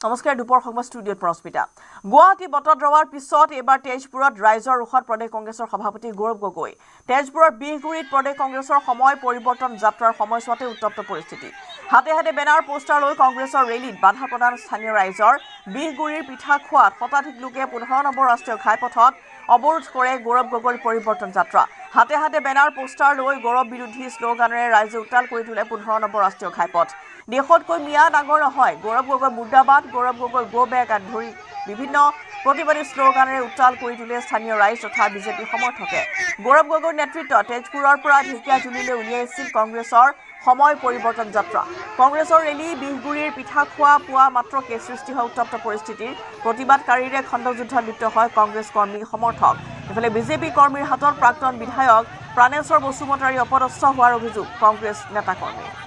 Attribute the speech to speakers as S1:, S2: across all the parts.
S1: নমস্কাৰ দুপৰ সংবাদ ষ্টুডিঅ'ত প্ৰস্মিতা গুৱাহাটী বটদ্ৰৱাৰ পিছত এবাৰ তেজপুৰত ৰাইজৰ ৰোষত প্ৰদেশ কংগ্ৰেছৰ সভাপতি গৌৰৱ গগৈ তেজপুৰৰ বিহগুৰিত প্ৰদেশ কংগ্ৰেছৰ সময় পৰিৱৰ্তন যাত্ৰাৰ সময়ছোৱাতে উত্তপ্ত পৰিস্থিতি হাতে হাতে বেনাৰ পোষ্টাৰ লৈ কংগ্ৰেছৰ ৰেলীত বাধা প্ৰদান স্থানীয় ৰাইজৰ বিহগুৰিৰ পিঠা খোৱাত শতাধিক লোকে 15 নম্বৰ ৰাষ্ট্ৰীয় ঘাইপথত অৱৰোধ কৰে গৌৰৱ গগৈৰ পৰিৱৰ্তন যাত্ৰা হাতে হাতে বেনাৰ পোষ্টাৰ লৈ গৌৰৱ বিৰোধী শ্লোগানেৰে ৰাইজে উত্তাল কৰি তোলে 15 নম্বৰ ৰাষ্ট্ৰীয় ঘাইপথ দেশতকৈ মিয়া ডাঙৰ নহয় গৌৰৱ গগৈ মুৰ্দাবাদ গৌৰৱ গগৈ গো বেক ধৰি বিভিন্ন প্ৰতিবাদী শ্লোগানেৰে উত্তাল কৰি তোলে স্থানীয় ৰাইজ তথা বিজেপি সমৰ্থকে গৌৰৱ গগৈৰ নেতৃত্বত তেজপুৰৰ পৰা ঢেকিয়াজুলিলৈ উলিয়াইছিল কংগ্ৰেছৰ সময় পৰিৱৰ্তন যাত্ৰা কংগ্ৰেছৰ ৰেলী বিহগুৰিৰ পিঠা খোৱা পোৱা মাত্ৰকে সৃষ্টি হয় উত্তপ্ত পৰিস্থিতিৰ প্ৰতিবাদকাৰীৰে খণ্ডযুদ্ধত লিপ্ত হয় কংগ্ৰেছ কৰ্মী সমৰ্থক ইফালে বিজেপি কৰ্মীৰ হাতত প্ৰাক্তন বিধায়ক প্ৰাণেশ্বৰ বসুমতাৰী অপদস্থ হোৱাৰ অভিযোগ কংগ্ৰেছ নেতাকৰ্মীৰ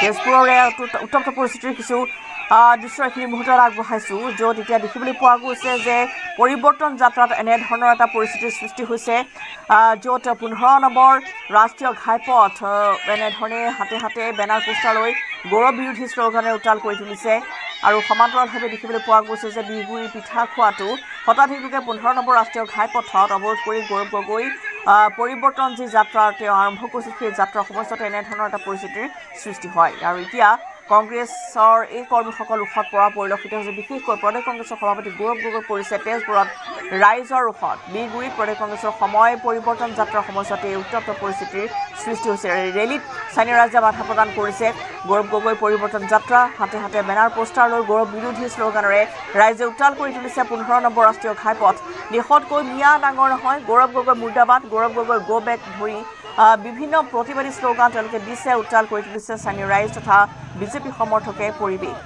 S1: তেজপুৰৰ উত্তপ্ত পৰিস্থিতিৰ কিছু দৃশ্য এইখিনি মুহূৰ্তত আগবঢ়াইছোঁ য'ত এতিয়া দেখিবলৈ পোৱা গৈছে যে পৰিৱৰ্তন যাত্ৰাত এনেধৰণৰ এটা পৰিস্থিতিৰ সৃষ্টি হৈছে য'ত 15 নম্বৰ ৰাষ্ট্ৰীয় ঘাইপথ এনেধৰণে হাতে হাতে বেনাৰ পোষ্টাৰ লৈ গৌৰৱ বিৰোধী শ্লোগানেৰে উত্তাল কৰি তুলিছে আৰু সমান্তৰালভাৱে দেখিবলৈ পোৱা গৈছে যে বিহগুৰিৰ পিঠা খোৱাটো শতাধিক লোকে 15 নম্বৰ ৰাষ্ট্ৰীয় ঘাইপথত অৱৰোধ কৰি গৌৰৱ গগৈ পৰিৱৰ্তন যি যাত্ৰা তেওঁ আৰম্ভ কৰিছিল সেই যাত্ৰাৰ সময়ছোৱাতে এনেধৰণৰ এটা পৰিস্থিতিৰ সৃষ্টি হয় আৰু এতিয়া কংগ্ৰেছৰ এই কৰ্মীসকল ৰোষত পৰা পৰিলক্ষিত হৈছে বিশেষকৈ প্ৰদেশ কংগ্ৰেছৰ সভাপতি গৌৰৱ গগৈ পৰিছে তেজপুৰত ৰাইজৰ ৰোষত বিহগুৰিত প্ৰদেশ কংগ্ৰেছৰ সময় পৰিৱৰ্তন যাত্ৰাৰ সময়ছোৱাতে এই উত্তপ্ত পৰিস্থিতিৰ সৃষ্টি হৈছে ৰেলীত স্থানীয় ৰাইজে বাধা প্ৰদান কৰিছে গৌৰৱ গগৈ পৰিৱৰ্তন যাত্ৰা হাতে হাতে বেনাৰ পোষ্টাৰ লৈ গৌৰৱ বিৰোধী শ্লোগানেৰে ৰাইজে উত্তাল কৰি তুলিছে 15 নম্বৰ ৰাষ্ট্ৰীয় ঘাইপথ দেশতকৈ মিয়া ডাঙৰ নহয় গৌৰৱ গগৈ মুৰ্দাবাদ গৌৰৱ গগৈ গো বেক ধৰি বিভিন্ন প্ৰতিবাদী শ্লোগান তেওঁলোকে দিছে উত্তাল কৰি তুলিছে স্থানীয় ৰাইজ তথা বিজেপি সমৰ্থকে পৰিৱেশ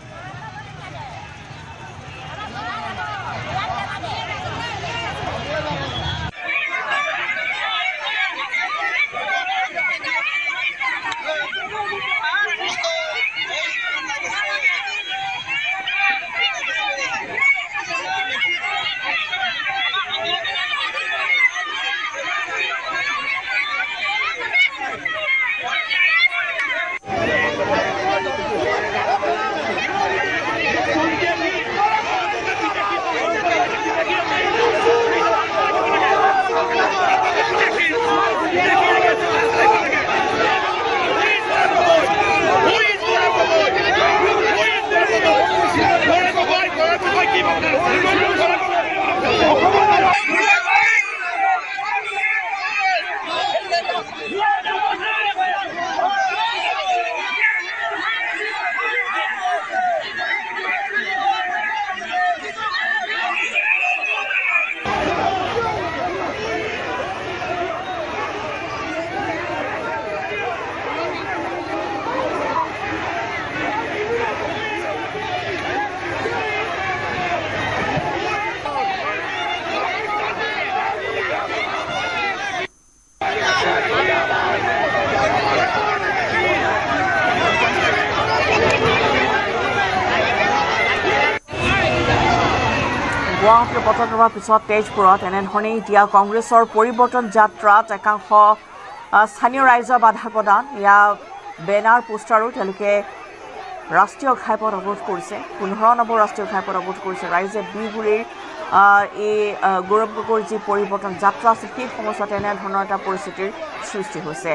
S1: গুৱাহাটীৰ বটদ্ৰৱাৰ পিছত তেজপুৰত এনেধৰণেই এতিয়া কংগ্ৰেছৰ পৰিৱৰ্তন যাত্ৰাত একাংশ স্থানীয় ৰাইজৰ বাধা প্ৰদান ইয়াৰ বেনাৰ পোষ্টাৰো তেওঁলোকে ৰাষ্ট্ৰীয় ঘাইপথ অৱৰোধ কৰিছে 15 নম্বৰ ৰাষ্ট্ৰীয় ঘাইপথ অৱৰোধ কৰিছে ৰাইজে বিহগুৰিৰ এই গৌৰৱ গগৈৰ যি পৰিৱৰ্তন যাত্ৰা আছিল সেই সময়ছোৱাত এনেধৰণৰ এটা পৰিস্থিতিৰ সৃষ্টি হৈছে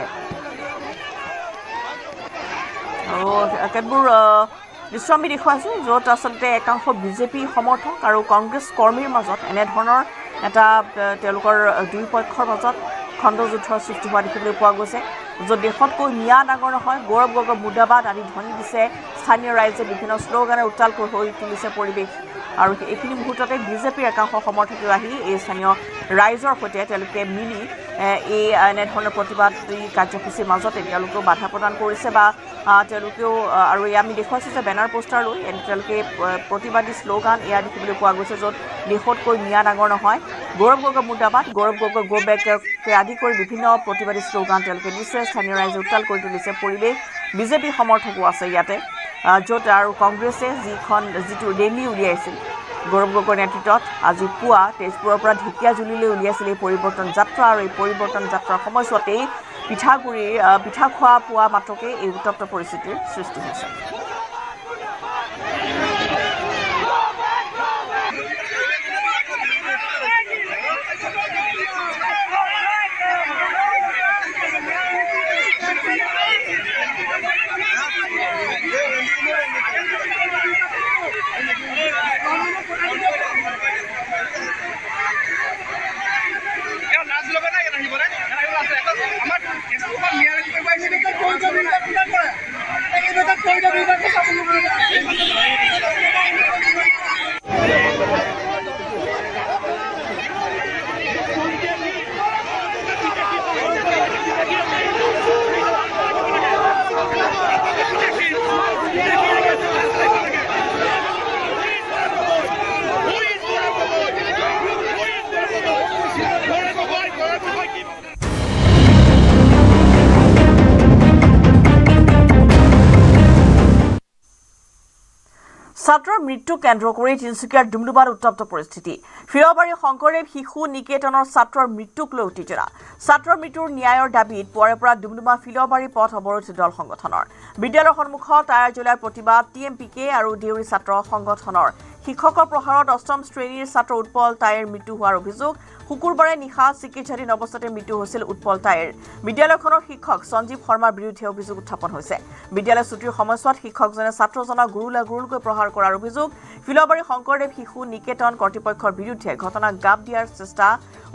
S1: আৰু কেতবোৰ দৃশ্য আমি দেখুৱাইছোঁ য'ত আচলতে একাংশ বিজেপি সমৰ্থক আৰু কংগ্ৰেছ কৰ্মীৰ মাজত এনেধৰণৰ এটা তেওঁলোকৰ দুই পক্ষৰ মাজত খণ্ডযুদ্ধৰ সৃষ্টি হোৱা দেখিবলৈ পোৱা গৈছে য'ত দেশতকৈ মিয়া ডাঙৰ নহয় গৌৰৱ গগৈ মুৰ্দাবাদ আদি ধ্বনি দিছে স্থানীয় ৰাইজে বিভিন্ন শ্লোগানে উত্তাল হৈ তুলিছে পৰিৱেশ আৰু এইখিনি মুহূৰ্ততে বিজেপিৰ একাংশ সমৰ্থকে আহি এই স্থানীয় ৰাইজৰ সৈতে তেওঁলোকে মিলি এই এনেধৰণৰ প্ৰতিবাদী কাৰ্যসূচীৰ মাজতে তেওঁলোকেও বাধা প্ৰদান কৰিছে বা তেওঁলোকেও আৰু আমি দেখুৱাইছোঁ যে বেনাৰ পোষ্টাৰ লৈ তেওঁলোকে প্ৰতিবাদী শ্লোগান এয়া দেখিবলৈ পোৱা গৈছে য'ত দেশতকৈ মিয়া ডাঙৰ নহয়, গৌৰৱ গগৈ মুৰ্দাবাদ, গৌৰৱ গগৈ গো বেককে আদি কৰি বিভিন্ন প্ৰতিবাদী শ্লোগান তেওঁলোকে দিছে। স্থানীয় ৰাইজে উত্তাল কৰি তুলিছে পৰিৱেশ। বিজেপি সমৰ্থকো আছে ইয়াতে, য'ত আৰু কংগ্ৰেছে যিটো ৰেলী উলিয়াইছিল গৌৰৱ গগৈৰ নেতৃত্বত আজি পুৱা তেজপুৰৰ পৰা ঢেকীয়াজুলিলৈ উলিয়াইছিল এই পৰিৱৰ্তন যাত্ৰা। আৰু এই পৰিৱৰ্তন যাত্ৰাৰ সময়ছোৱাতেই পিঠা খোৱা পোৱা মাত্ৰকে এই উত্তপ্ত পৰিস্থিতিৰ সৃষ্টি হৈছে। ছাত্ৰৰ মৃত্যু কেন্দ্ৰ কৰি তিনিচুকীয়াৰ ডুমডুমাত উত্তপ্ত পৰিস্থিতি। ফিৰবাৰী শংকৰদেৱ শিশু নিকেতনৰ ছাত্ৰৰ মৃত্যুক লৈ উত্তেজনা। ছাত্ৰৰ মৃত্যুৰ ন্যায়ৰ দাবীত পুৱাৰে পৰা ডুমডুমা ফিলবাৰী পথ অৱৰোধ দল সংগঠনৰ। বিদ্যালয়ৰ সন্মুখত টায়াৰ জ্বলাই প্ৰতিবাদ TMPK আৰু দেউৰী ছাত্ৰ সংগঠনৰ। শিক্ষকৰ প্ৰহাৰত অষ্টম শ্ৰেণীৰ ছাত্ৰ উৎপল তাইৰ মৃত্যু হোৱাৰ অভিযোগ। শুকুৰবাৰে নিশা চিকিৎসাধীন অৱস্থাতে মৃত্যু হৈছিল উৎপল তাইৰ। বিদ্যালয়খনৰ শিক্ষক সঞ্জীৱ শৰ্মাৰ বিৰুদ্ধে অভিযোগ উত্থাপন হৈছে। বিদ্যালয় ছুটিৰ সময়ছোৱাত শিক্ষকজনে ছাত্ৰজনক গুৰুলকৈ প্ৰহাৰ কৰাৰ অভিযোগ। ফিলবাৰী শংকৰদেৱ শিশু নিকেতন কৰ্তৃপক্ষৰ বিৰুদ্ধে ঘটনাক গাপ দিয়াৰ চেষ্টা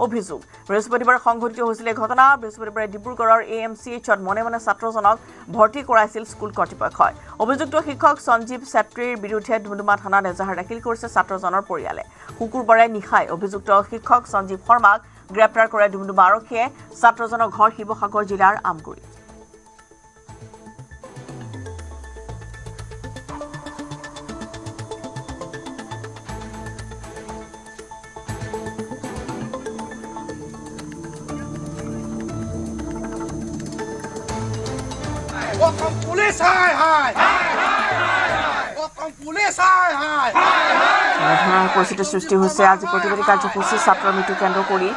S1: অভিযোগ। বৃহস্পতিবাৰে সংঘটিত হৈছিল এই ঘটনা। বৃহস্পতিবাৰে ডিব্ৰুগড়ৰ AMCHত মনে মনে ছাত্ৰজনক ভৰ্তি কৰাইছিল স্কুল কৰ্তৃপক্ষই। অভিযুক্ত শিক্ষক সঞ্জীৱ ছেত্ৰীৰ বিৰুদ্ধে ডুমডুমা থানাত এজাহাৰ দাখিল কৰিছে ছাত্ৰজনৰ পৰিয়ালে। শুকুৰবাৰে নিশাই অভিযুক্ত শিক্ষক সঞ্জীৱ শৰ্মাক গ্ৰেপ্তাৰ কৰে ডুমডুমা আৰক্ষীয়ে। ছাত্ৰজনৰ ঘৰ শিৱসাগৰ জিলাৰ আমগুৰি। পৰিস্থিতিৰ সৃষ্টি হৈছে। আজি প্ৰতিবাদী কাৰ্যসূচী ছাত্ৰৰ মৃত্যু কেন্দ্ৰ কৰি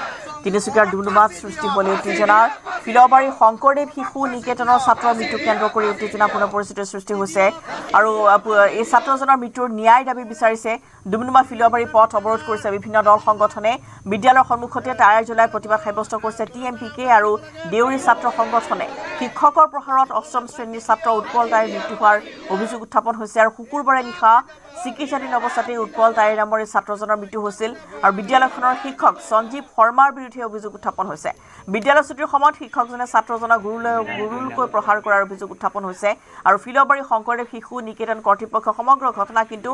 S1: তিনিচুকীয়াৰ ডুমডুমাত সৃষ্টি হ'ল উত্তেজনাৰ। ফিলবাৰী শংকৰদেৱ শিশু নিকেতনৰ ছাত্ৰৰ মৃত্যু কেন্দ্ৰ কৰি উত্তেজনাপূৰ্ণ পৰিস্থিতিৰ সৃষ্টি হৈছে। আৰু এই ছাত্ৰজনৰ মৃত্যুৰ ন্যায় দাবী বিচাৰিছে। ডুমডুমা ফিলবাৰী পথ অৱৰোধ কৰিছে বিভিন্ন দল সংগঠনে। বিদ্যালয়ৰ সন্মুখতে টায়াৰ জ্বলাই প্ৰতিবাদ সাব্যস্ত কৰিছে TMPK আৰু দেউৰী ছাত্ৰ সংগঠনে। শিক্ষকৰ প্ৰহাৰত অষ্টম শ্ৰেণীৰ ছাত্ৰ উৎপল তাইৰ মৃত্যু হোৱাৰ অভিযোগ উত্থাপন হৈছে। আৰু শুকুৰবাৰে নিশা চিকিৎসাধীন অৱস্থাতে উৎপল তাইৰ নামৰ এই ছাত্ৰজনৰ মৃত্যু হৈছিল। আৰু বিদ্যালয়খনৰ শিক্ষক সঞ্জীৱ শৰ্মাৰ বিৰুদ্ধে অভিযোগ উত্থাপন হৈছে। বিদ্যালয় ছুটিৰ সময়ত শিক্ষকজনে ছাত্ৰজনক গুৰুলকৈ প্ৰহাৰ কৰাৰ অভিযোগ উত্থাপন হৈছে। আৰু ফিলবাৰী শংকৰদেৱ শিশু নিকেতন কৰ্তৃপক্ষই সমগ্ৰ ঘটনা কিন্তু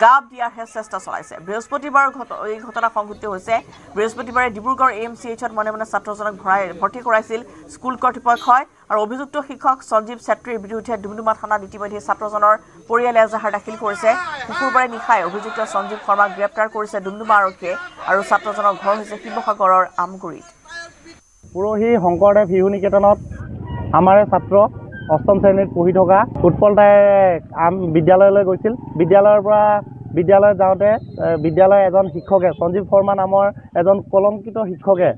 S1: গাপ দিয়াৰহে চেষ্টা চলাইছে। বৃহস্পতিবাৰৰ এই ঘটনা সংঘটিত হৈছে। বৃহস্পতিবাৰে ডিব্ৰুগড় AMCHত মনে মনে ছাত্ৰজনক ভৰ্তি কৰাইছিল স্কুল কৰ্তৃপক্ষই। আৰু অভিযুক্ত শিক্ষক সঞ্জীৱ ছেত্ৰীৰ বিৰুদ্ধে ডুমডুমা থানাত ইতিমধ্যে ছাত্ৰজনৰ পৰিয়ালে এজাহাৰ দাখিল কৰিছে। শুকুৰবাৰে নিশাই অভিযুক্ত সঞ্জীৱ শৰ্মাক গ্ৰেপ্তাৰ কৰিছে ডুমডুমা আৰক্ষীয়ে। আৰু ছাত্ৰজনৰ ঘৰ হৈছে শিৱসাগৰৰ আমগুৰিত।
S2: পৰহি শংকৰদেৱ শিশু নিকেতনত আমাৰে ছাত্ৰ অষ্টম শ্ৰেণীত পঢ়ি থকা উৎপল তাইৰ বিদ্যালয়লৈ গৈছিল। বিদ্যালয়ৰ পৰা বিদ্যালয়ত যাওঁতে বিদ্যালয়ৰ এজন শিক্ষকে সঞ্জীৱ শৰ্মা নামৰ এজন কলংকিত শিক্ষকে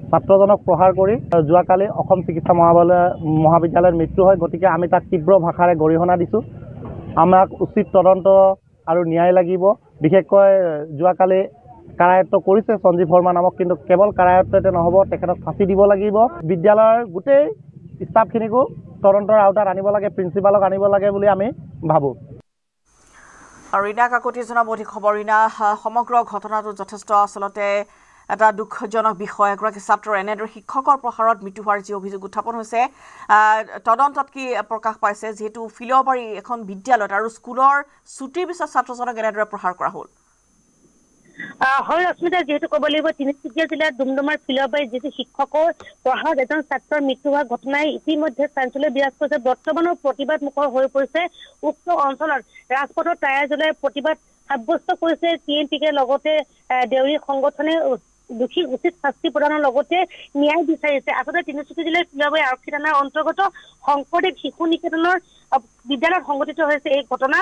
S2: ছাত্ৰজনক প্ৰহাৰ কৰি যোৱাকালি অসম চিকিৎসা মহাবিদ্যালয়ত মৃত্যু হয়। গতিকে আমি তাক তীব্ৰ ভাষাৰে গৰিহণা দিছোঁ। আমাক উচিত তদন্ত আৰু ন্যায় লাগিব। বিশেষকৈ যোৱাকালি কাৰায়ত্ব কৰিছে সঞ্জীৱ শৰ্মা নামক, কিন্তু কেৱল কাৰায়ত্বতে নহ'ব, তেখেতক ফাঁচি দিব লাগিব। বিদ্যালয়ৰ গোটেই ষ্টাফখিনিকো তদন্তৰ আওতাত আনিব লাগে, প্ৰিন্সিপালক আনিব লাগে বুলি আমি ভাবোঁ।
S1: আৰু ৰীণা কাকতি জনাব অধিক খবৰ। ৰীণা, সমগ্ৰ ঘটনাটো যথেষ্ট আচলতে এটা দুখজনক বিষয়। এগৰাকী ছাত্ৰৰ এনেদৰে শিক্ষকৰ প্ৰহাৰত মৃত্যু হোৱাৰ যি অভিযোগ উত্থাপন হৈছে, তদন্তত কি প্ৰকাশ পাইছে? যিহেতু ফিলবাৰী এখন বিদ্যালয়ত আৰু স্কুলৰ ছুটিৰ পিছত ছাত্ৰজনক এনেদৰে প্ৰহাৰ কৰা হ'ল।
S3: হয় ৰশ্মিতা, যেহেতু ক'ব লাগিব তিনিচুকীয়া জিলাৰ ডুমডুমাৰ ফিলবাৰীত যিটো শিক্ষকৰ পঢ়াত এজন ছাত্ৰৰ মৃত্যু হোৱা ঘটনাই ইতিমধ্যে চাঞ্চল্য বিৰাজ কৰিছে। বৰ্তমানৰ প্ৰতিবাদ মুখৰ হৈ পৰিছে উক্ত অঞ্চলত। ৰাজপথত টায়াৰ জ্বলাই প্ৰতিবাদ সাব্যস্ত কৰিছে TMPকে, লগতে দেউৰী সংগঠনে দোষী উচিত শাস্তি প্ৰদানৰ লগতে ন্যায় বিচাৰিছে। আচলতে তিনিচুকীয়া জিলাৰ ফিলবাৰী আৰক্ষী থানাৰ অন্তৰ্গত শংকৰদেৱ শিশু নিকেতনৰ বিদ্যালয়ত সংঘটিত হৈছে এই ঘটনা।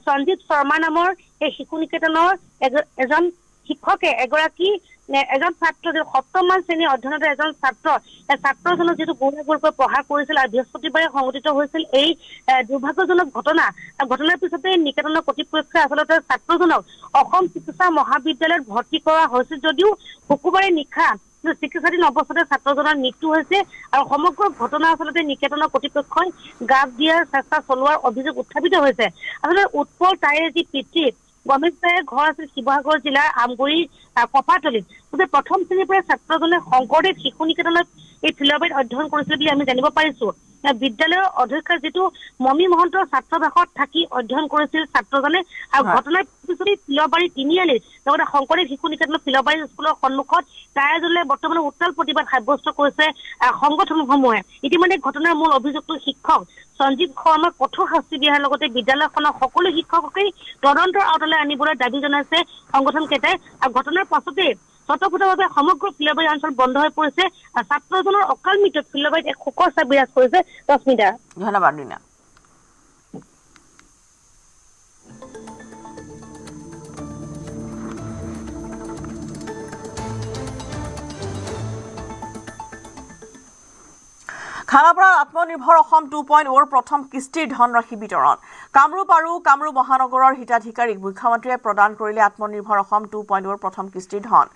S3: সঞ্জীৱ শৰ্মা নামৰ এই শিশু নিকেতনৰ এজন শিক্ষকে এজন ছাত্ৰ, যি ৭ম মান শ্ৰেণীৰ অধ্যয়নৰত এজন ছাত্ৰ, এই ছাত্ৰজনক যিটো গুৰুকৈ পঢ়া কৰিছিল আৰু বৃহস্পতিবাৰে সংঘটিত হৈছিল এই দুৰ্ভাগ্যজনক ঘটনাৰ পিছতে নিকেতনৰ কৰ্তৃপক্ষই আচলতে ছাত্ৰজনক অসম চিকিৎসা মহাবিদ্যালয়ত ভৰ্তি কৰা হৈছিল যদিও শুকুৰবাৰে নিশা চিকিৎসাধীন অৱস্থাতে ছাত্ৰজনৰ মৃত্যু হৈছে। আৰু সমগ্ৰ ঘটনা আচলতে নিকেতনৰ কৰ্তৃপক্ষই গাপ দিয়াৰ চেষ্টা চলোৱাৰ অভিযোগ উত্থাপিত হৈছে। আচলতে উৎপল তাইৰ যি পিতৃ গণেশ তাইৰ ঘৰ আছিল শিৱসাগৰ জিলাৰ আমগুৰিৰ কপাতলিত। প্ৰথম শ্ৰেণীৰ পৰা ছাত্ৰজনে শংকৰদেৱ শিশু নিকেতনত এই ফিলবাৰীত অধ্যয়ন কৰিছিল বুলি আমি জানিব পাৰিছো। বিদ্যালয়ৰ অধ্যক্ষ যিটো মমী মহন্তৰ ছাত্ৰাবাসত থাকি অধ্যয়ন কৰিছিল ছাত্ৰজনে। আৰু ঘটনাৰ পিছতে ফিলবাৰী তিনিআলিৰ লগতে শংকৰদেৱ শিশু নিকেতন ফিলবাৰী স্কুলৰ সন্মুখত টায়াৰ জ্বলাই বৰ্তমান উত্তাল প্ৰতিবাদ সাব্যস্ত কৰিছে সংগঠনসমূহে। ইতিমধ্যে ঘটনাৰ মূল অভিযুক্ত শিক্ষক সঞ্জীৱ শৰ্মাক কঠোৰ শাস্তি দিয়াৰ লগতে বিদ্যালয়খনৰ সকলো শিক্ষককেই তদন্তৰ আওতালৈ আনিবলৈ দাবী জনাইছে সংগঠনকেইটাই। আৰু ঘটনাৰ পাছতেই স্বতঃস্ফূৰ্তভাৱে সমগ্ৰ ফিলবাৰী অঞ্চল বন্ধ হৈ পৰিছে। ছাত্ৰজনৰ অকাল মৃত্যুত ফিলবাৰীত এক শোকৰ ছাপ বিৰাজ কৰিছে। ৰশ্মিতা,
S1: ধন্যবাদ ৰীনা। খানাপাৰাত আত্মনিৰ্ভৰ অসম 2.0 প্ৰথম কিস্তিৰ ধনৰাশি বিতৰণ। কামৰূপ আৰু কামৰূপ মহানগৰৰ হিতাধিকাৰীক মুখ্যমন্ত্ৰীয়ে প্ৰদান কৰিলে আত্মনিৰ্ভৰ অসম 2.0 প্ৰথম কিস্তিৰ ধন।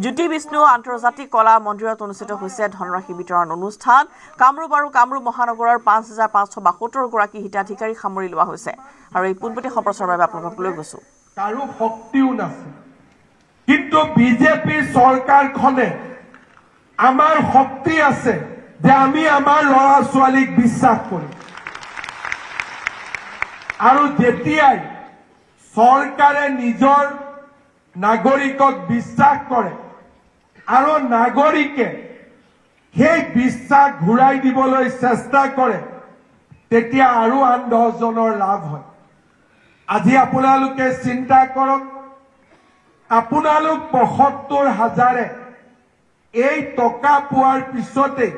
S1: জ্যোতি বিষ্ণু আন্তৰ্জাতিক কলা মন্দিৰত অনুষ্ঠিত হৈছে ধনৰাশি বিতৰণ অনুষ্ঠান। কামৰূপ আৰু কামৰূপ মহানগৰৰ 5,572 গৰাকী হিতাধিকাৰীক সামৰি লোৱা হৈছে। আৰু এই পোনপটীয়া সম্প্ৰচাৰৰ বাবে আপোনালোকক লৈ গৈছো।
S4: কাৰো শক্তিও নাছিল, কিন্তু বিজেপি চৰকাৰখনে আমাৰ শক্তি আছে যে আমি আমাৰ ল'ৰা ছোৱালীক বিশ্বাস কৰিম। আৰু যেতিয়াই চৰকাৰে নিজৰ নাগৰিকক বিশ্বাস কৰে আৰু নাগৰিকে সেই বিশ্বাস ঘূৰাই দিবলৈ চেষ্টা কৰে, তেতিয়া আৰু আন 10 জনৰ লাভ হয়। আজি আপোনালোকে চিন্তা কৰক, আপোনালোক ৭৫,০০০ এই টকা পোৱাৰ পিছতে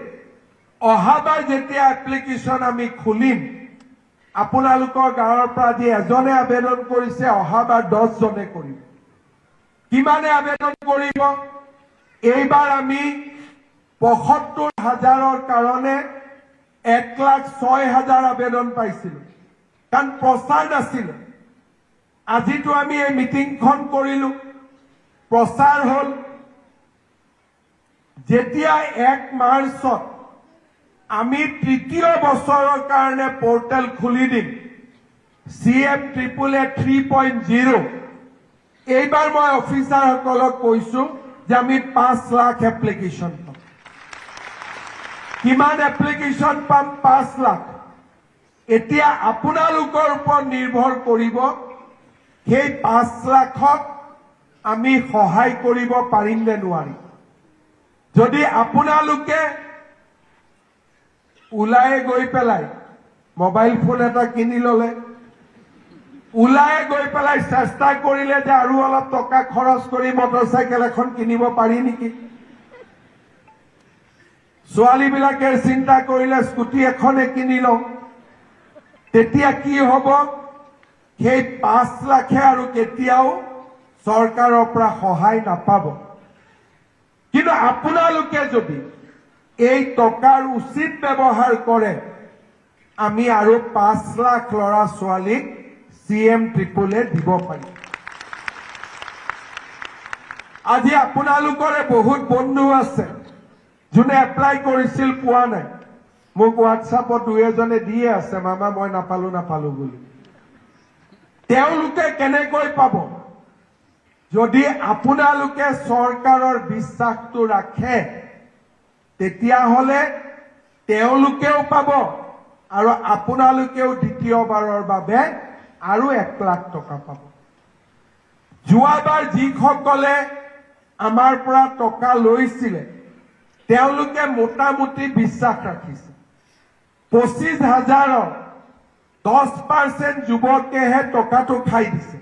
S4: অহাবাৰ যেতিয়া এপ্লিকেশ্যন আমি খুলিম, আপোনালোকৰ গাঁৱৰ পৰা আজি এজনে আবেদন কৰিছে, অহাবাৰ 10 জনে কৰিব। কিমানে আবেদন কৰিব? এইবাৰ আমি ৭৫,০০০ৰ কাৰণে 1,06,০০০ আবেদন পাইছিলো, কাৰণ প্ৰচাৰ নাছিলে। আজিতো আমি এই মিটিংখন কৰিলো, প্ৰচাৰ হ'ল। যেতিয়া 1 মাৰ্চত আমি ৩য় বছৰৰ কাৰণে পোৰ্টেল খুলি দিম, CM AAA 3.0, এইবাৰ মই অফিচাৰসকলক কৈছো যে আমি 5 লাখ এপ্লিকেশ্যন পাম। কিমান এপ্লিকেশ্যন পাম? 5 লাখ। এতিয়া আপোনালোকৰ ওপৰত নিৰ্ভৰ কৰিব সেই 5 লাখক আমি সহায় কৰিব পাৰিম নে নোৱাৰিম। যদি আপোনালোকে ওলাই গৈ পেলাই মোবাইল ফোন এটা কিনি ললে, ওলাই গৈ পেলাই চেষ্টা কৰিলে যে আৰু অলপ টকা খৰচ কৰি মটৰচাইকেল এখন কিনিব পাৰি নেকি, ছোৱালীবিলাকে চিন্তা কৰিলে স্কুটি এখনে কিনি লওঁ, তেতিয়া কি হ'ব? সেই 5 লাখে আৰু কেতিয়াও চৰকাৰৰ পৰা সহায় নাপাব। কিন্তু আপোনালোকে যদি এই টকাৰ উচিত ব্যৱহাৰ কৰে, আমি আৰু 5 লাখ ল'ৰা ছোৱালীক CM AAA দিব পাৰিম। আজি আপোনালোকৰে বহুত বন্ধু আছে যোনে এপ্লাই কৰিছিল, পোৱা নাই। মোক হোৱাটছআপত 2-এজনে দিয়ে আছে, মামা মই নাপালো বুলি। তেওঁলোকে কেনেকৈ পাব? যদি আপোনালোকে চৰকাৰৰ বিশ্বাসটো ৰাখে, তেতিয়াহ'লে তেওঁলোকেও পাব আৰু আপোনালোকেও দ্বিতীয়বাৰৰ বাবে আৰু 1 লাখ টকা পাব। যোৱাবাৰ যিসকলে আমাৰ পৰা টকা লৈছিলে তেওঁলোকে মোটামুটি বিশ্বাস ৰাখিছে 25,000 10% যুৱকেহে টকাটো খাই দিছে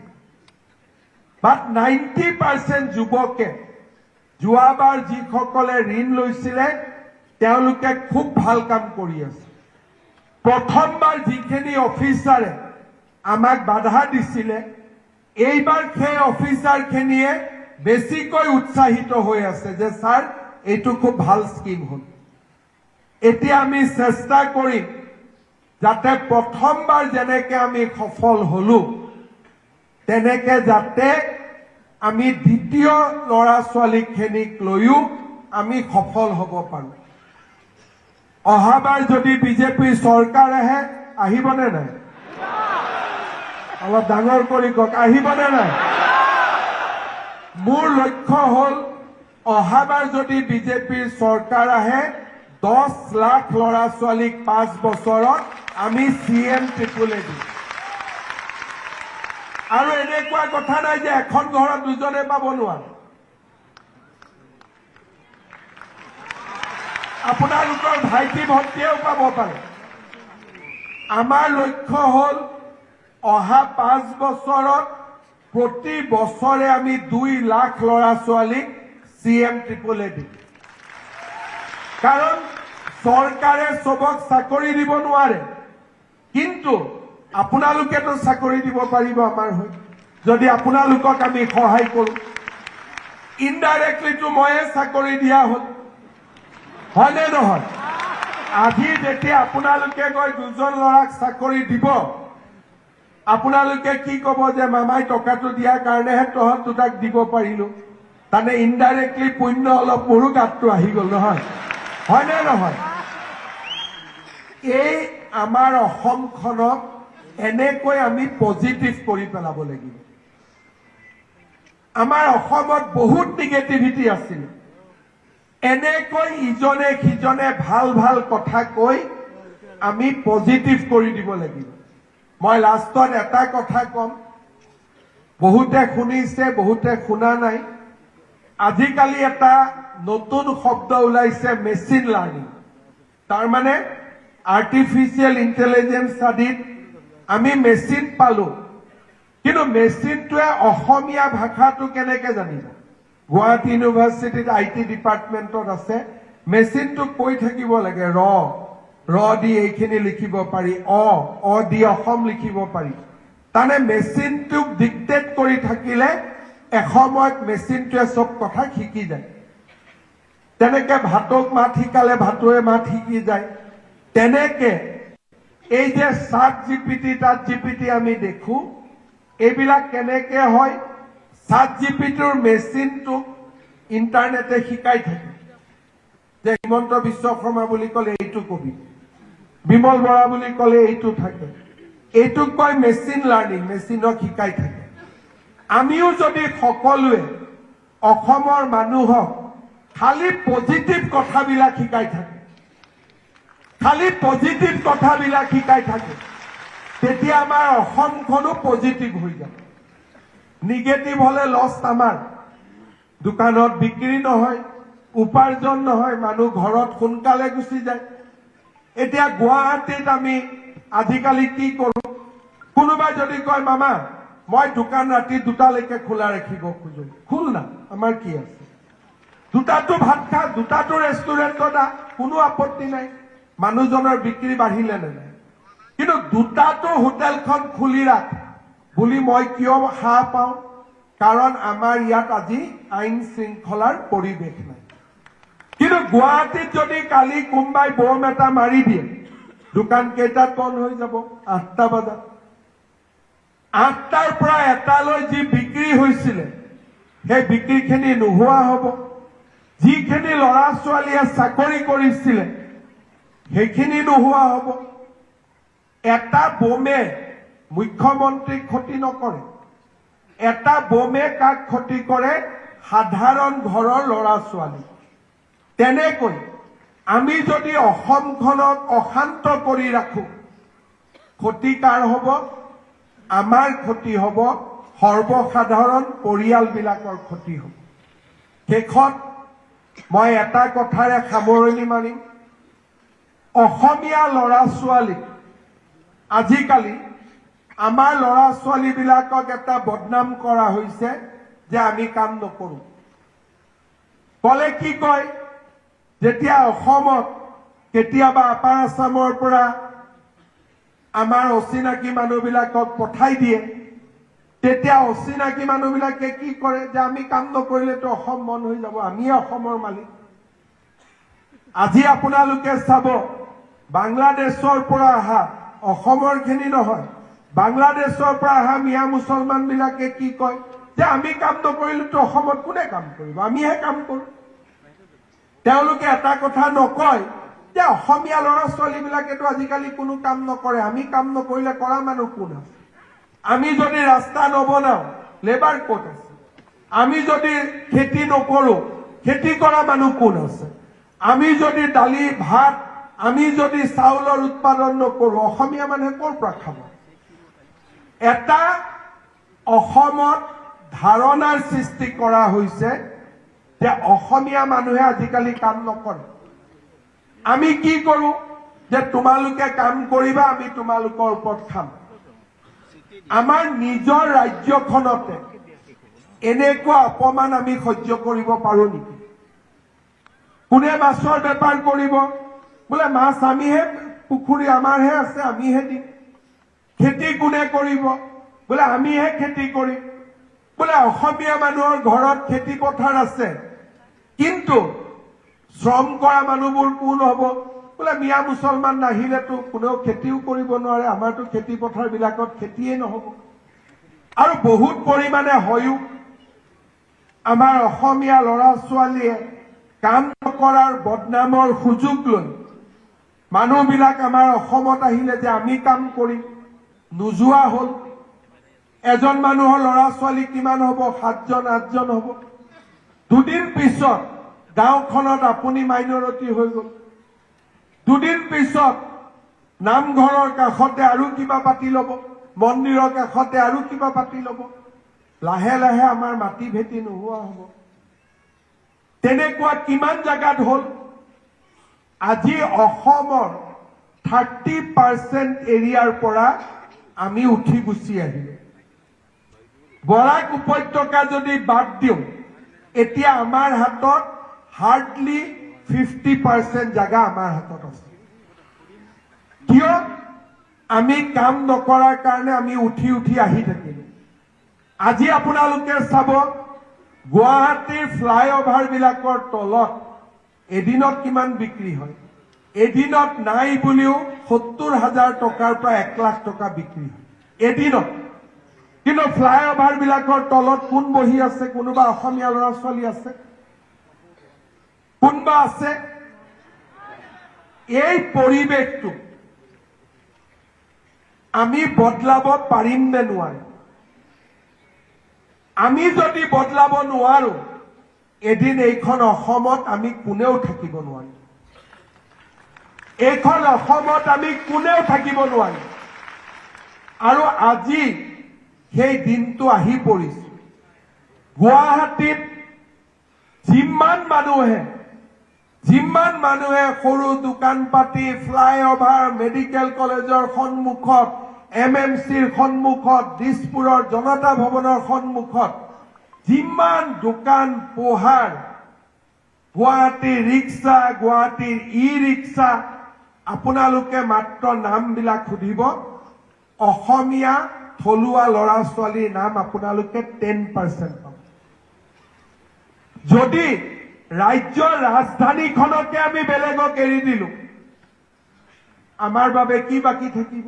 S4: বাট 90% যুৱকে যোৱাবাৰ যিসকলে ঋণ লৈছিলে তেওঁলোকে খুব ভাল কাম কৰি আছে প্ৰথমবাৰ যিখিনি অফিচাৰে আমাক বাধা দিছিলে এইবাৰ সেই অফিচাৰখিনিয়ে বেছিকৈ উৎসাহিত হৈ আছে যে স্যাৰ এইটো খুব ভাল স্কিম হ'ল এতিয়া আমি চেষ্টা কৰিম যাতে প্ৰথমবাৰ যেনেকে আমি সফল হলো তেনেকে যাতে আমি দ্বিতীয় ল'ৰা ছোৱালীখিনিক লৈও আমি সফল হ'ব পাৰো অহাবাৰ যদি বিজেপি চৰকাৰ আহে আহিবনে নাই অলপ ডাঙৰ কৰি কওক আহিবনে নাই মোৰ লক্ষ্য হ'ল অহাবাৰ যদি বিজেপিৰ চৰকাৰ আহে 10 লাখ ল'ৰা ছোৱালীক 5 বছৰত আমি CM ত্ৰিপুলে দিম আৰু এনেকুৱা কথা নাই যে এখন ঘৰত দুজনে পাব নোৱাৰে আপোনালোকৰ ভাইটি ভণ্টিয়েও পাব পাৰে আমাৰ লক্ষ্য হ'ল অহা 5 বছৰত প্ৰতি বছৰে আমি 2 লাখ ল'ৰা ছোৱালীক CM ত্ৰিপুলে দিম কাৰণ চৰকাৰে সবক চাকৰি দিব নোৱাৰে কিন্তু আপোনালোকেতো চাকৰি দিব পাৰিব আমাৰ হৈ যদি আপোনালোকক আমি সহায় কৰো ইনডাইৰেক্টলি তো ময়ে চাকৰি দিয়া হ'ল হয়নে নহয় আজি যেতিয়া আপোনালোকে গৈ দুজন ল'ৰাক চাকৰি দিব আপোনালোকে কি ক'ব যে মামাই টকাটো দিয়াৰ কাৰণেহে তহঁত দুটাক দিব পাৰিলো তানে ইনডাইৰেক্টলি পুণ্য অলপ মোৰো গাতটো আহি গ'ল নহয় হয়নে নহয় এই আমাৰ অসমখনক এনেকৈ আমি পজিটিভ কৰি পেলাব লাগিব আমাৰ অসমত বহুত নিগেটিভিটি আছিল এনেকৈ ইজনে সিজনে ভাল ভাল কথা কৈ আমি পজিটিভ কৰি দিব লাগিব মই লাষ্টত এটা কথা কম বহুতে শুনিছে বহুতে শুনা নাই আজিকালি এটা নতুন শব্দ ওলাইছে মেচিন লাৰ্নিং তাৰ মানে আৰ্টিফিচিয়েল ইন্টেলিজেন্স আদিত আমি মেচিন পালো কিন্তু মেচিনটোৱে অসমীয়া ভাষাটো কেনেকৈ জানিব গুৱাহাটী ইউনিভাৰ্চিটিত IT ডিপাৰ্টমেণ্টত আছে মেচিনটো কৈ থাকিব লাগে ৰ দি এইখিনি লিখিব পাৰি অ দি অসম লিখিব পাৰি তানে মেচিনটোক ডিক্টেট কৰি থাকিলে এসময়ত মেচিনটোৱে সব কথা শিকি যায় তেনেকে ভাতক মাত শিকালে ভাতোৱে মাত শিকি যায় তেনেকে এই যে ChatGPT আমি দেখো এইবিলাক কেনেকে হয় ChatGPTৰ মেচিনটো ইন্টাৰনেটে শিকাই থাকে যে হিমন্ত বিশ্ব শৰ্মা বুলি ক'লে এইটো কবি বিমল বৰা বুলি ক'লে এইটো থাকে এইটোক কয় মেচিন লাৰ্নিং মেচিনক শিকাই থাকে আমিও যদি সকলোৱে অসমৰ মানুহক খালি পজিটিভ কথাবিলাক শিকাই থাকে খালি পজিটিভ কথাবিলাক শিকাই থাকে তেতিয়া আমাৰ অসমখনো পজিটিভ হৈ যাব নিগেটিভ হলে লছ আমাৰ দোকানত বিক্ৰী নহয় উপাৰ্জন নহয় মানুহ ঘৰত সোনকালে গুচি যায় এতিয়া গুৱাহাটীত আমি আজিকালি কি কৰো কোনোবাই যদি কয় মামা মই দোকান ৰাতি 2টালৈকে খোলা ৰাখিব খোজো খুল না আমাৰ কি আছে 2টাটো ভাত খা 2টাটো ৰেষ্টুৰেণ্টত কোনো আপত্তি নাই মানুহজনৰ বিক্ৰী বাঢ়িলে নাই কিন্তু 2টাটো হোটেলখন খুলি ৰাখ বুলি মই কিয় হাঁ পাওঁ কাৰণ আমাৰ ইয়াত আজি আইন শৃংখলাৰ পৰিৱেশ নাই কিন্তু গুৱাহাটীত যদি কালি কোনোবাই বম এটা মাৰি দিয়ে দোকান কেইটাত বন্ধ হৈ যাব 8টা বজাত 8টাৰ পৰা 1টালৈ যি বিক্ৰী হৈছিলে সেই বিক্ৰীখিনি নোহোৱা হ'ব যিখিনি ল'ৰা ছোৱালীয়ে চাকৰি কৰিছিলে সেইখিনি নোহোৱা হ'ব এটা বোমে মুখ্যমন্ত্ৰীক ক্ষতি নকৰে এটা বোমে কাক ক্ষতি কৰে সাধাৰণ ঘৰৰ ল'ৰা ছোৱালী তেনেকৈ আমি যদি অসমখনক অশান্ত কৰি ৰাখো ক্ষতি কাৰ হ'ব আমাৰ ক্ষতি হ'ব সৰ্বসাধাৰণ পৰিয়ালবিলাকৰ ক্ষতি হ'ব। শেষত মই এটা কথাৰে সামৰণি মাৰিম, অসমীয়া ল'ৰা ছোৱালীক আজিকালি আমাৰ ল'ৰা ছোৱালীবিলাকক এটা বদনাম কৰা হৈছে যে আমি কাম নকৰোঁ। কলে কি কয়, যেতিয়া অসমত কেতিয়াবা আপাৰ আছামৰ পৰা আমাৰ অচিনাকি মানুহবিলাকক পঠাই দিয়ে, তেতিয়া অচিনাকি মানুহবিলাকে কি কৰে যে আমি কাম নকৰিলেতো অসম বন্ধ হৈ যাব, আমিয়ে অসমৰ মালিক। আজি আপোনালোকে চাব, বাংলাদেশৰ পৰা অহা, অসমৰ খিনি নহয়, বাংলাদেশৰ পৰা অহা মিয়া মুছলমান বিলাকে কি কয় যে আমি কাম নকৰিলেতো অসমত কোনে কাম কৰিব, আমিহে কাম কৰোঁ। তেওঁলোকে এটা কথা নকয় যে অসমীয়া ল'ৰা ছোৱালীবিলাকেতো আজিকালি কোনো কাম নকৰে, আমি কাম নকৰিলে কৰা মানুহ কোন আছে? আমি যদি ৰাস্তা নবনাও, লেবাৰ ক'ত আছে? আমি যদি খেতি নকৰোঁ, খেতি কৰা মানুহ কোন আছে? আমি যদি দালি ভাত, আমি যদি চাউলৰ উৎপাদন নকৰোঁ, অসমীয়া মানুহে ক'ৰ পৰা খাব? এটা অসমত ধাৰণাৰ সৃষ্টি কৰা হৈছে যে অসমীয়া মানুহে আজিকালি কাম নকৰে। আমি কি কৰোঁ যে তোমালোকে কাম কৰিবা, আমি তোমালোকৰ ওপৰত খাম। আমাৰ নিজৰ ৰাজ্যখনতে এনেকুৱা অপমান আমি সহ্য কৰিব পাৰোঁ নেকি? কোনে মাছৰ বেপাৰ কৰিব, বোলে মাছ আমিহে, পুখুৰী আমাৰহে আছে, আমিহে দিম। খেতি কোনে কৰিব, বোলে আমিহে খেতি কৰিম। বোলে অসমীয়া মানুহৰ ঘৰত খেতি পথাৰ আছে, কিন্তু শ্ৰম কৰা মানুহবোৰ কোন হ'ব? বোলে মিয়া মুছলমান নাহিলেতো কোনেও খেতিও কৰিব নোৱাৰে, আমাৰতো খেতি পথাৰ বিলাকত খেতিয়ে নহ'ব। আৰু বহুত পৰিমাণে হয়ো আমাৰ অসমীয়া ল'ৰা ছোৱালীয়ে কাম নকৰাৰ বদনামৰ সুযোগ লৈ মানুহবিলাক আমাৰ অসমত আহিলে যে আমি কাম কৰিম, নোযোৱা হ'ল। এজন মানুহৰ ল'ৰা ছোৱালী কিমান হ'ব? 7জন 8জন হ'ব। দুদিন পিছত গাঁওখনত আপুনি মাইনৰিটি হৈ গ'ল। দুদিন পিছত নামঘৰৰ কাষতে আৰু কিবা পাতি ল'ব, মন্দিৰৰ কাষতে আৰু কিবা পাতি ল'ব। লাহে লাহে আমাৰ মাটি ভেটি নোহোৱা হ'ব। তেনেকুৱা কিমান জাগাত হ'ল? আজি অসমৰ 30% এৰিয়াৰ পৰা আমি উঠি গুচি আহিলো। বৰাক উপত্যকা যদি বাদ দিওঁ, এতিয়া আমাৰ হাতত হাৰ্ডলি 50% জাগা আমাৰ হাতত আছে। কিয়? আমি কাম নকৰাৰ কাৰণে আমি উঠি উঠি আহি থাকিলো। আজি আপোনালোকে চাব, গুৱাহাটীৰ ফ্লাইঅভাৰ বিলাকৰ তলত এদিনত কিমান বিক্ৰী হয়? এদিনত নাই বুলিও 70,000 টকাৰ পৰা 1 লাখ টকা বিক্ৰী হয় এদিনত। কিন্তু ফ্লাইঅভাৰ বিলাকৰ তলত কোন বহি আছে? কোনোবা অসমীয়া ল'ৰা ছোৱালী আছে? কোনবা আছে? এই পৰিৱেশটো আমি বদলাব পাৰিম নে নোৱাৰিম? আমি যদি বদলাব নোৱাৰো, এদিন এইখন অসমত আমি কোনেও থাকিব নোৱাৰিম। এইখন অসমত আমি কোনেও থাকিব নোৱাৰিম। আৰু আজি সেই দিনটো আহি পৰিছে। গুৱাহাটীত যিমান মানুহে সৰু দোকান পাতি, ফ্লাইঅভাৰ, মেডিকেল কলেজৰ সন্মুখত, MMCৰ সন্মুখত, দিছপুৰৰ জনতা ভৱনৰ সন্মুখত যিমান দোকান পোহাৰ, গুৱাহাটীৰ ৰিক্সা, গুৱাহাটীৰ ই-ৰিক্সা, আপোনালোকে মাত্ৰ নামবিলাক সুধিব, অসমীয়া থলুৱা ল'ৰা ছোৱালীৰ নাম আপোনালোকে 10% পাব। যদি ৰাজ্যৰ ৰাজধানীখনকে আমি বেলেগক এৰি দিলো, আমাৰ বাবে কি বাকী থাকিব?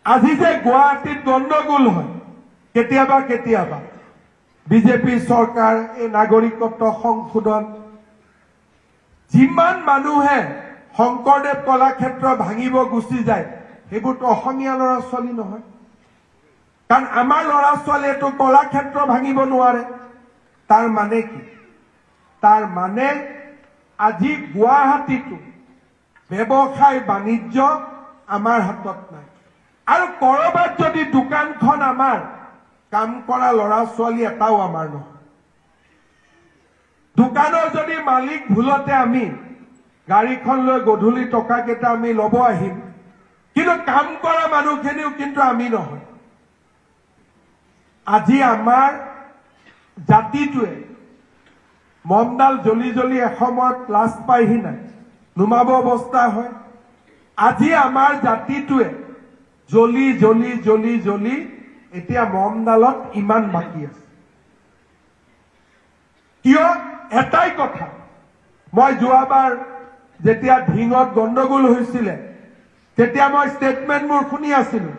S4: আজি যে গুৱাহাটীত গণ্ডগোল হয় কেতিয়াবা কেতিয়াবা, বিজেপি চৰকাৰ, এই নাগৰিকত্ব সংশোধন, যিমান মানুহে শংকৰদেৱ কলাক্ষেত্ৰ ভাঙিব গুচি যায়, সেইবোৰতো অসমীয়া ল'ৰা ছোৱালী নহয়। কাৰণ আমাৰ ল'ৰা ছোৱালীয়েতো কলাক্ষেত্ৰ ভাঙিব নোৱাৰে। তাৰ মানে কি? তাৰ মানে আজি গুৱাহাটীতো ব্যৱসায় বাণিজ্য আমাৰ হাতত নাই। আৰু কৰবাত যদি দোকানখন আমাৰ কাম কৰা ল'ৰা ছোৱালী এটাও আমাৰ নহয় দোকানৰ যদি মালিক ভুলতে আমি গাড়ীখন লৈ গধূলি টকা কেইটা আমি ল'ব আহিম কিন্তু কাম কৰা মানুহখিনিও কিন্তু আমি নহয় আজি আমাৰ জাতিটোৱে মমডাল জ্বলি জ্বলি এসময়ত লাজ পাইহি নাই নুমাব অৱস্থা হয় আজি আমাৰ জাতিটোৱে জ্বলি জ্বলি জ্বলি জ্বলি এতিয়া মমডালত ইমান বাকী আছে কিয় এটাই কথা মই যোৱাবাৰ যেতিয়া ঢিঙত গণ্ডগোল হৈছিলে তেতিয়া মই ষ্টেটমেণ্টবোৰ শুনি আছিলো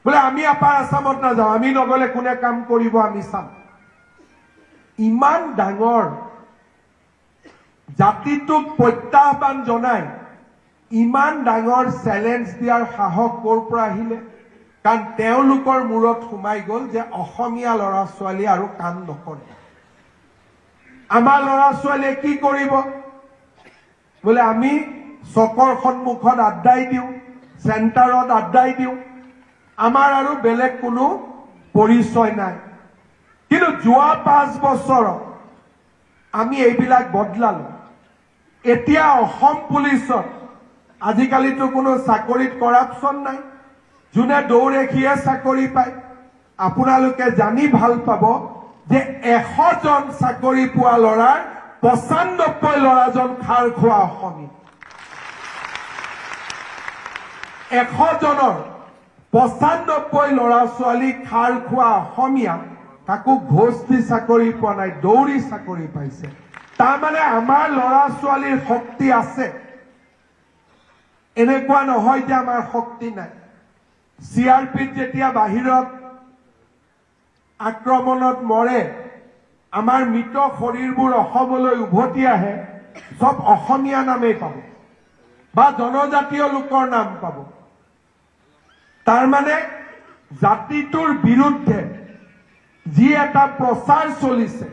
S4: বোলে আমি আপাৰ আছামত নাযাওঁ আমি নগলে কোনে কাম কৰিব আমি চাম ইমান ডাঙৰ জাতিটোক প্ৰত্যাহ্বান জনাই ইমান ডাঙৰ চ্যালেঞ্জ দিয়াৰ সাহস ক'ৰ পৰা আহিলে কাৰণ তেওঁলোকৰ মূৰত সোমাই গ'ল যে অসমীয়া ল'ৰা ছোৱালী আৰু কাম নকৰে আমাৰ ল'ৰা ছোৱালীয়ে কি কৰিব বোলে আমি চকৰ সন্মুখত আড্ডাই দিওঁ চেণ্টাৰত আড্ডাই দিওঁ আমাৰ আৰু বেলেগ কোনো পৰিচয় নাই কিন্তু যোৱা 5 বছৰত আমি এইবিলাক বদলালো এতিয়া অসম পুলিচত আজিকালিতো কোনো চাকৰিত কৰাপচন নাই যোনে দৌৰে সিয়ে চাকৰি পায় আপোনালোকে জানি ভাল পাব যে 100 জন চাকৰি পোৱা ল'ৰাৰ 95 ল'ৰাজন খাৰ খোৱা অসমী 100 জনৰ 95 ল'ৰা ছোৱালী খাৰ খোৱা অসমীয়া কাকো ঘোষ দি চাকৰি পোৱা নাই দৌৰি চাকৰি পাইছে তাৰমানে আমাৰ ল'ৰা ছোৱালীৰ শক্তি আছে এনেকুৱা নহয় যে আমাৰ শক্তি নাই CRPত যেতিয়া বাহিৰত আক্ৰমণত মৰে আমাৰ মৃত শৰীৰবোৰ অসমলৈ উভতি আহে সব অসমীয়া নামেই পাব বা জনজাতীয় লোকৰ নাম পাব তাৰমানে জাতিটোৰ বিৰুদ্ধে যি এটা প্ৰচাৰ চলিছে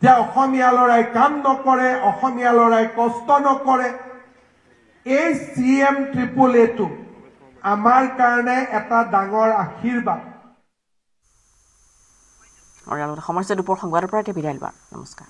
S4: যে অসমীয়া ল'ৰাই কাম নকৰে অসমীয়া ল'ৰাই কষ্ট নকৰে এই CM-AAA আমাৰ কাৰণে এটা ডাঙৰ আশীৰ্বাদ
S1: আৰু সমস্যা দুপৰ সংবাদৰ পৰা এতিয়া বিদায় লোৱা নমস্কাৰ